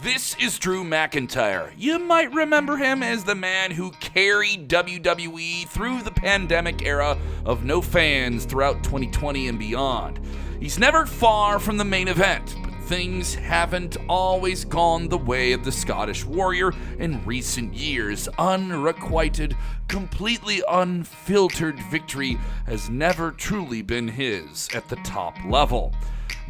This is Drew McIntyre. You might remember him as the man who carried WWE through the pandemic era of no fans throughout 2020 and beyond. He's never far from the main event, but things haven't always gone the way of the Scottish Warrior in recent years. Unrequited, completely unfiltered victory has never truly been his at the top level.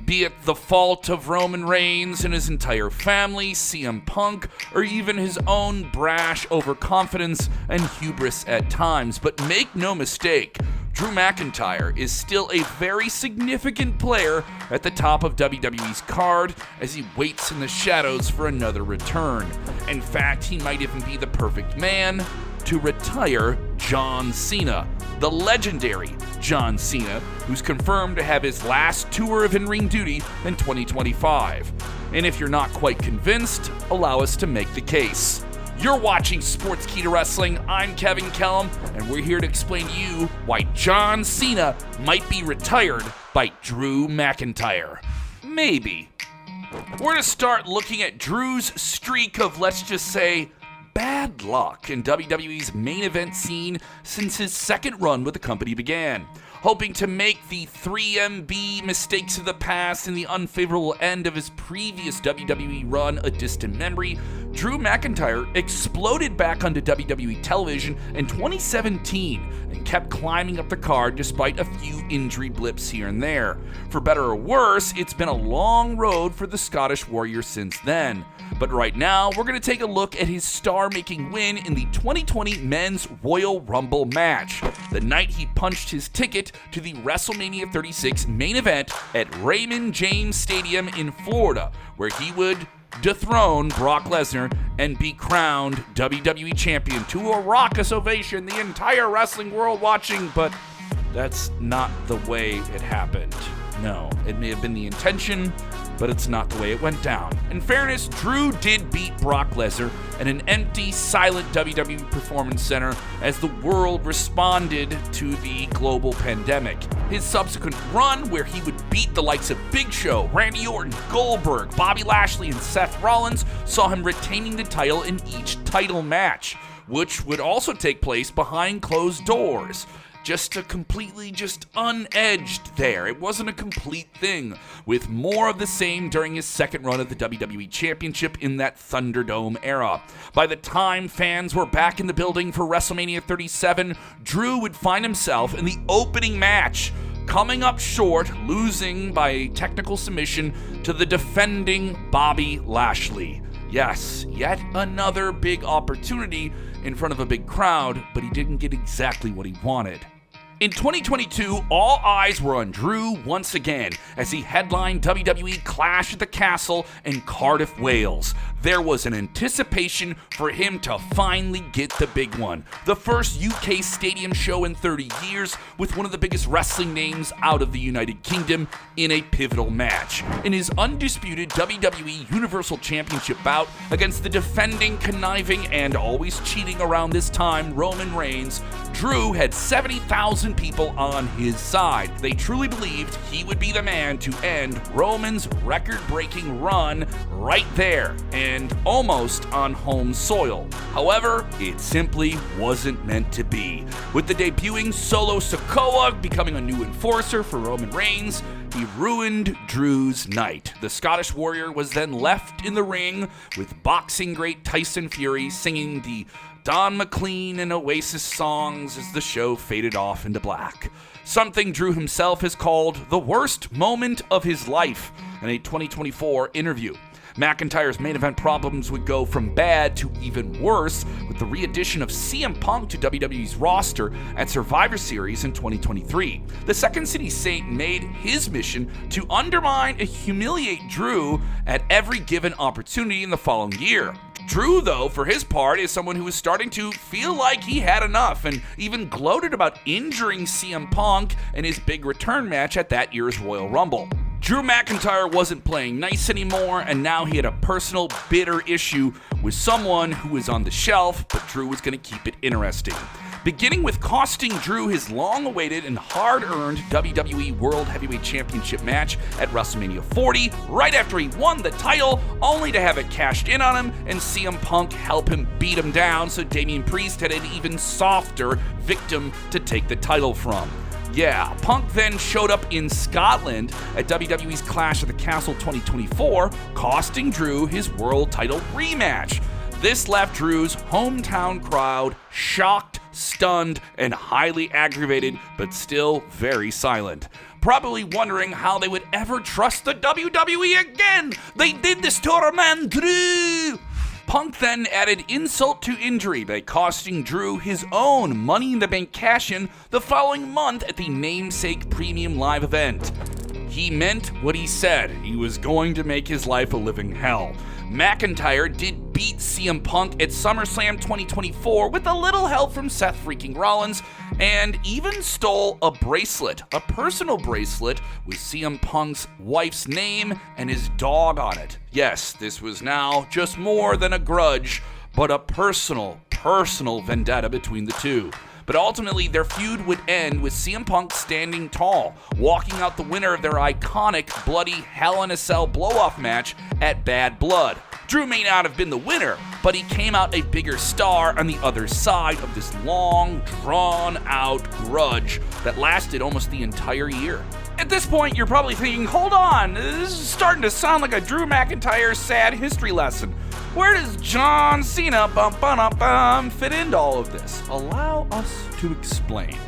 Be it the fault of Roman Reigns and his entire family, CM Punk, or even his own brash overconfidence and hubris at times. But make no mistake, Drew McIntyre is still a very significant player at the top of WWE's card as he waits in the shadows for another return. In fact, he might even be the perfect man to retire John Cena, the legendary John Cena, who's confirmed to have his last tour of in-ring duty in 2025. And if you're not quite convinced, allow us to make the case. You're watching Sportskeeda Wrestling. I'm Kevin Kellum, and we're here to explain to you why John Cena might be retired by Drew McIntyre. Maybe. We're going to start looking at Drew's streak of, let's just say, bad luck in WWE's main event scene since his second run with the company began. Hoping to make the 3MB mistakes of the past and the unfavorable end of his previous WWE run a distant memory, Drew McIntyre exploded back onto WWE television in 2017 and kept climbing up the card despite a few injury blips here and there. For better or worse, it's been a long road for the Scottish Warrior since then. But right now, we're going to take a look at his star-making win in the 2020 Men's Royal Rumble match, the night he punched his ticket to the WrestleMania 36 main event at Raymond James Stadium in Florida, where he would dethrone Brock Lesnar and be crowned WWE Champion to a raucous ovation, the entire wrestling world watching, but that's not the way it happened. No, it may have been the intention, but it's not the way it went down. In fairness, Drew did beat Brock Lesnar at an empty, silent WWE Performance Center as the world responded to the global pandemic. His subsequent run, where he would beat the likes of Big Show, Randy Orton, Goldberg, Bobby Lashley, and Seth Rollins, saw him retaining the title in each title match, which would also take place behind closed doors. Just unedged there. It wasn't a complete thing, with more of the same during his second run of the WWE Championship in that Thunderdome era. By the time fans were back in the building for WrestleMania 37, Drew would find himself in the opening match, coming up short, losing by a technical submission to the defending Bobby Lashley. Yes, yet another big opportunity in front of a big crowd, but he didn't get exactly what he wanted. In 2022, all eyes were on Drew once again as he headlined WWE Clash at the Castle in Cardiff, Wales. There was an anticipation for him to finally get the big one. The first UK stadium show in 30 years with one of the biggest wrestling names out of the United Kingdom in a pivotal match. In his undisputed WWE Universal Championship bout against the defending, conniving, and always cheating around this time Roman Reigns, Drew had 70,000 people on his side. They truly believed he would be the man to end Roman's record-breaking run right there and almost on home soil. However, it simply wasn't meant to be. With the debuting Solo Sikoa becoming a new enforcer for Roman Reigns, he ruined Drew's night. The Scottish Warrior was then left in the ring with boxing great Tyson Fury singing the Don McLean and Oasis songs as the show faded off into black. Something Drew himself has called the worst moment of his life in a 2024 interview. McIntyre's main event problems would go from bad to even worse with the re-addition of CM Punk to WWE's roster at Survivor Series in 2023. The Second City Saint made his mission to undermine and humiliate Drew at every given opportunity in the following year. Drew, though, for his part, is someone who was starting to feel like he had enough and even gloated about injuring CM Punk in his big return match at that year's Royal Rumble. Drew McIntyre wasn't playing nice anymore, and now he had a personal, bitter issue with someone who was on the shelf, but Drew was going to keep it interesting. beginning with costing Drew his long-awaited and hard-earned WWE World Heavyweight Championship match at WrestleMania 40, right after he won the title, only to have it cashed in on him and CM Punk help him beat him down so Damian Priest had an even softer victim to take the title from. Yeah, Punk then showed up in Scotland at WWE's Clash of the Castle 2024, costing Drew his world title rematch. This left Drew's hometown crowd shocked, stunned, and highly aggravated, but still very silent. Probably wondering how they would ever trust the WWE again. They did this to our man Drew. Punk then added insult to injury by costing Drew his own Money in the Bank cash-in the following month at the namesake premium live event. He meant what he said. He was going to make his life a living hell. McIntyre did beat CM Punk at SummerSlam 2024 with a little help from Seth freaking Rollins, and even stole a bracelet, a personal bracelet with CM Punk's wife's name and his dog on it. Yes, this was now just more than a grudge, but a personal vendetta between the two. But ultimately, their feud would end with CM Punk standing tall, walking out the winner of their iconic bloody Hell in a Cell blow-off match at Bad Blood. Drew may not have been the winner, but he came out a bigger star on the other side of this long, drawn-out grudge that lasted almost the entire year. At this point, you're probably thinking, hold on, this is starting to sound like a Drew McIntyre sad history lesson. Where does John Cena fit into all of this? Allow us to explain.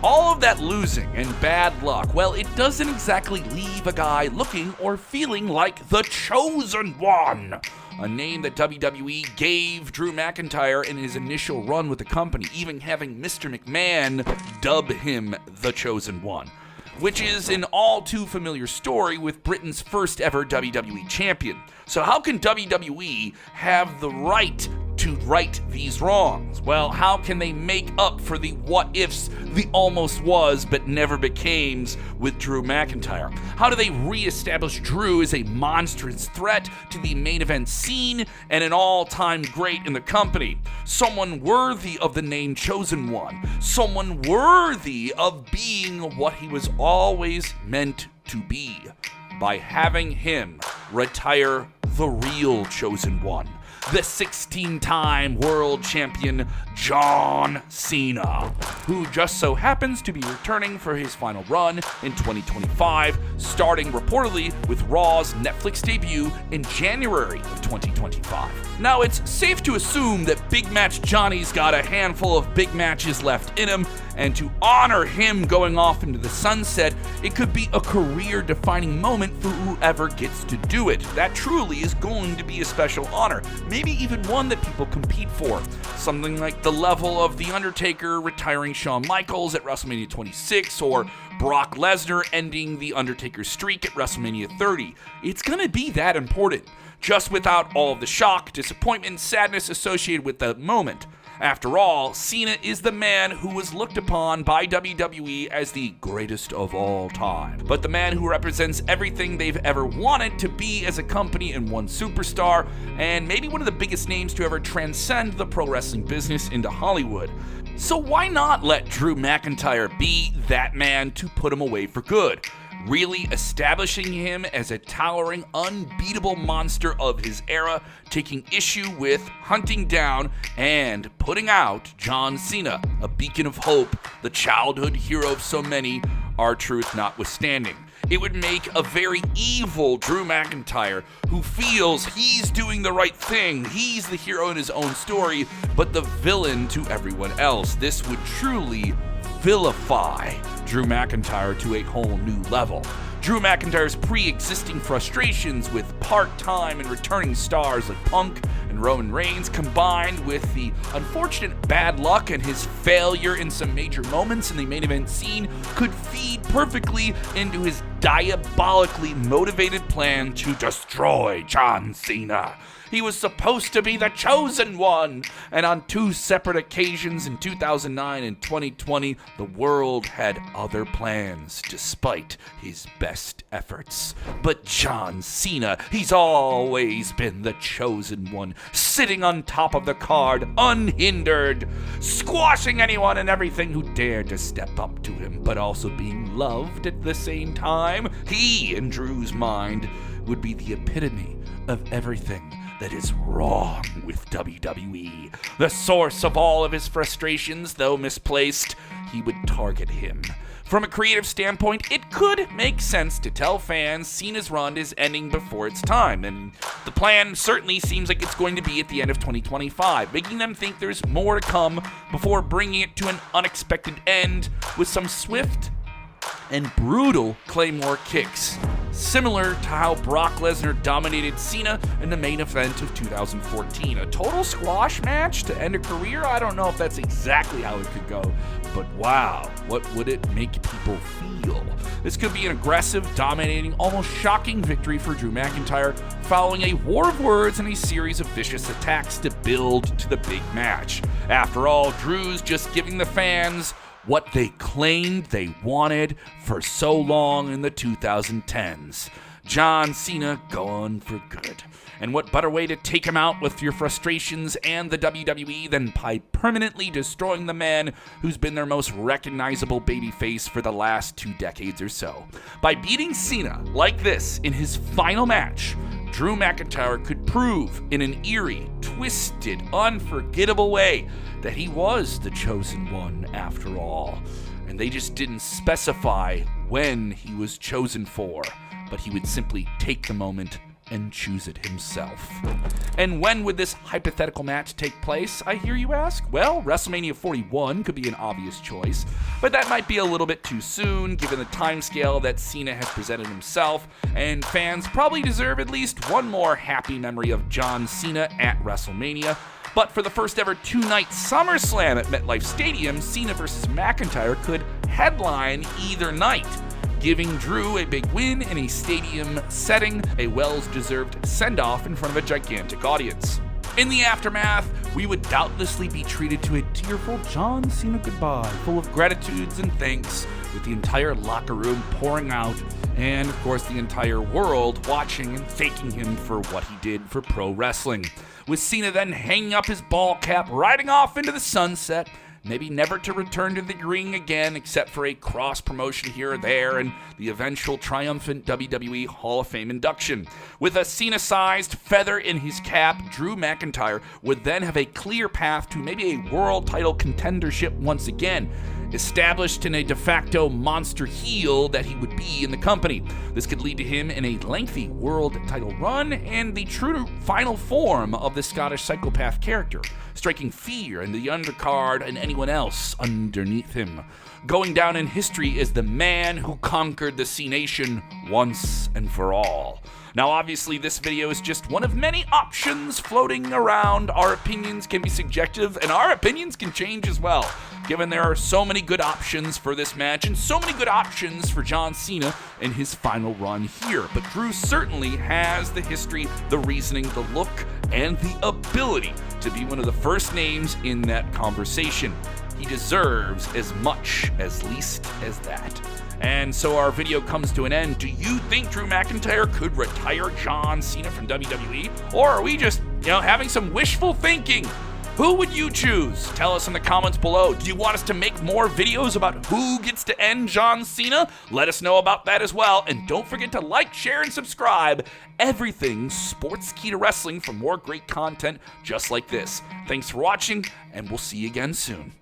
All of that losing and bad luck, well, it doesn't exactly leave a guy looking or feeling like the Chosen One, a name that WWE gave Drew McIntyre in his initial run with the company, even having Mr. McMahon dub him the Chosen One, which is an all too familiar story with Britain's first ever WWE champion. So how can WWE have the right to right these wrongs? Well, how can they make up for the what-ifs, the almost was but never becames with Drew McIntyre? How do they re-establish Drew as a monstrous threat to the main event scene and an all-time great in the company? Someone worthy of the name Chosen One. Someone worthy of being what he was always meant to be, by having him retire the real Chosen One, the 16-time world champion John Cena, who just so happens to be returning for his final run in 2025, starting reportedly with Raw's Netflix debut in January of 2025. Now, it's safe to assume that Big Match Johnny's got a handful of big matches left in him, and to honor him going off into the sunset, it could be a career-defining moment for whoever gets to do it. That truly is going to be a special honor, maybe even one that people compete for. Something like the level of The Undertaker retiring Shawn Michaels at WrestleMania 26, or Brock Lesnar ending The Undertaker's streak at WrestleMania 30. It's gonna be that important, just without all of the shock, disappointment, and sadness associated with the moment. After all, Cena is the man who was looked upon by WWE as the greatest of all time, but the man who represents everything they've ever wanted to be as a company in one superstar, and maybe one of the biggest names to ever transcend the pro wrestling business into Hollywood. So why not let Drew McIntyre be that man to put him away for good? Really establishing him as a towering, unbeatable monster of his era, taking issue with, hunting down, and putting out John Cena, a beacon of hope, the childhood hero of so many, R-Truth notwithstanding. It would make a very evil Drew McIntyre who feels he's doing the right thing, he's the hero in his own story, but the villain to everyone else. This would truly vilify Drew McIntyre to a whole new level. Drew McIntyre's pre-existing frustrations with part-time and returning stars like Punk and Roman Reigns, combined with the unfortunate bad luck and his failure in some major moments in the main event scene, could feed perfectly into his diabolically motivated plan to destroy John Cena. He was supposed to be the Chosen One, and on two separate occasions in 2009 and 2020, the world had other plans despite his best efforts. But John Cena, he's always been the Chosen One. sitting on top of the card unhindered, squashing anyone and everything who dared to step up to him, but also being loved at the same time. He, in Drew's mind, would be the epitome of everything that is wrong with WWE. The source of all of his frustrations, though misplaced, he would target him. From a creative standpoint, it could make sense to tell fans Cena's run is ending before its time, and the plan certainly seems like it's going to be at the end of 2025, making them think there's more to come before bringing it to an unexpected end with some swift and brutal Claymore kicks, similar to how Brock Lesnar dominated Cena in the main event of 2014. A total squash match to end a career? I don't know if that's exactly how it could go, but wow, what would it make people feel? This could be an aggressive, dominating, almost shocking victory for Drew McIntyre, following a war of words and a series of vicious attacks to build to the big match. After all, Drew's just giving the fans what they claimed they wanted for so long in the 2010s. John Cena gone for good. And what better way to take him out with your frustrations and the WWE than by permanently destroying the man who's been their most recognizable babyface for the last 2 decades or so. By beating Cena like this in his final match, Drew McIntyre could prove in an eerie, twisted, unforgettable way that he was the chosen one after all. And they just didn't specify when he was chosen for, but he would simply take the moment and choose it himself. And when would this hypothetical match take place, I hear you ask? Well, WrestleMania 41 could be an obvious choice, but that might be a little bit too soon given the timescale that Cena has presented himself, and fans probably deserve at least one more happy memory of John Cena at WrestleMania. But for the first ever 2-night SummerSlam at MetLife Stadium, Cena vs. McIntyre could headline either night, giving Drew a big win in a stadium setting, a well-deserved send-off in front of a gigantic audience. In the aftermath, we would doubtlessly be treated to a tearful John Cena goodbye, full of gratitudes and thanks, with the entire locker room pouring out, and of course the entire world watching and thanking him for what he did for pro wrestling. With Cena then hanging up his ball cap, riding off into the sunset, maybe never to return to the ring again except for a cross promotion here or there and the eventual triumphant WWE Hall of Fame induction. With a Cena-sized feather in his cap, Drew McIntyre would then have a clear path to maybe a world title contendership once again, established in a de facto monster heel that he would be in the company. This could lead to him in a lengthy world title run and the true final form of the Scottish Psychopath character, striking fear in the undercard and anyone else underneath him, going down in history as the man who conquered the C-Nation once and for all. Now, obviously, this video is just one of many options floating around. Our opinions can be subjective, and our opinions can change as well, given there are so many good options for this match and so many good options for John Cena in his final run here. But Drew certainly has the history, the reasoning, the look, and the ability to be one of the first names in that conversation. He deserves as much as least as that. And so our video comes to an end. Do you think Drew McIntyre could retire John Cena from WWE? Or are we just, having some wishful thinking? Who would you choose? Tell us in the comments below. Do you want us to make more videos about who gets to end John Cena? Let us know about that as well. And don't forget to like, share, and subscribe. Everything Sportskeeda Wrestling for more great content just like this. Thanks for watching, and we'll see you again soon.